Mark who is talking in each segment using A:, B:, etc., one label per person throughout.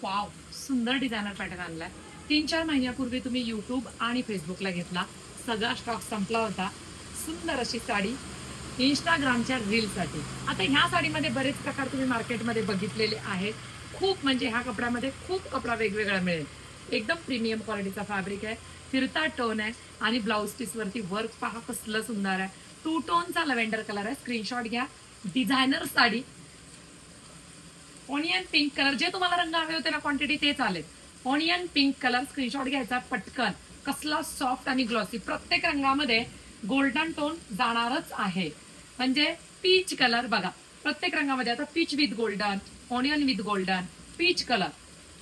A: Wow, सुंदर designer pattern आणलाय. 3-4 महिन्यापूर्वी तुम्ही युट्यूब आणि फेसबुकला घेतला, सगळा स्टॉक संपला होता. सुंदर अशी साडी इंस्टाग्रामच्या रीलसाठी. आता ह्या साडीमध्ये बरेच प्रकार तुम्ही मार्केटमध्ये बघितलेले आहेत. खूप म्हणजे ह्या कपड्यामध्ये खूप कपडा वेगवेगळा मिळेल. एकदम प्रीमियम क्वालिटीचा फॅब्रिक आहे, फिरता टोन आहे आणि ब्लाऊज पीस वरती वर्क पहा कसलं सुंदर आहे. 2 टोनचा लव्हेंडर कलर आहे. स्क्रीनशॉट घ्या. Designer sari onion pink colour, जे तुम्हाला रंग हवे होते ना क्वांटिटी ते चालेल. ऑनियन पिंक कलर स्क्रीनशॉट घ्यायचा पटकन. कसला सॉफ्ट आणि ग्लॉसी, प्रत्येक रंगामध्ये गोल्डन टोन जाणारच आहे. म्हणजे पीच कलर बघा, प्रत्येक रंगामध्ये आता peach with golden, onion with golden, peach colour.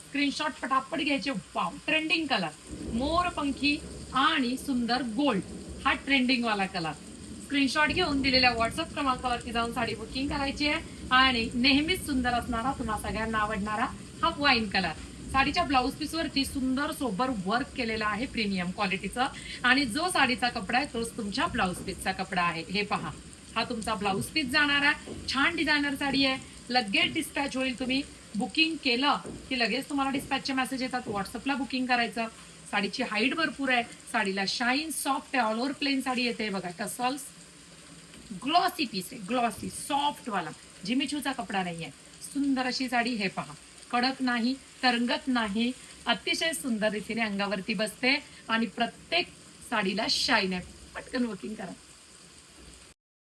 A: Screenshot पटापट घ्यायचे. वाव, ट्रेंडिंग कलर मोरपंखी आणि सुंदर गोल्ड, हा ट्रेंडिंग वाला कलर. स्क्रीनशॉट घेऊन दिलेल्या व्हॉट्सअप क्रमांकावरती जाऊन साडी बुकिंग करायची आहे. आणि नेहमीच सुंदर असणारा, तुम्हा सगळ्यांना आवडणारा हा वाईन कलर. साडीच्या ब्लाऊज पीस वरती सुंदर सोबर वर्क केलेला आहे प्रीमियम क्वालिटीचं. आणि जो साडीचा कपडा आहे तोच तुमच्या ब्लाऊज पीसचा कपडा आहे. हे पहा, हा तुमचा ब्लाऊज पीस जाणार आहे. छान डिझायनर साडी आहे. लगेच डिस्पॅच होईल. तुम्ही बुकिंग केलं की लगेच तुम्हाला डिस्पॅचचे मेसेज येतात. व्हॉट्सअपला बुकिंग करायचं. साडीची हाईट भरपूर आहे. साडीला शाईन सॉफ्ट आहे. ऑल ओव्हर प्लेन साडी येते बघा. टसल्स ग्लॉसी पीस आहे, ग्लॉसी सॉफ्ट वाला, जिमीचूचा कपडा नाहीये. सुंदर अशी साडी. हे पहा, कडक नाही, तरंगत नाही, अतिशय सुंदर रीतीने अंगावरती बसते आणि प्रत्येक साडीला शाईन आहे. पटकन बुकिंग करा.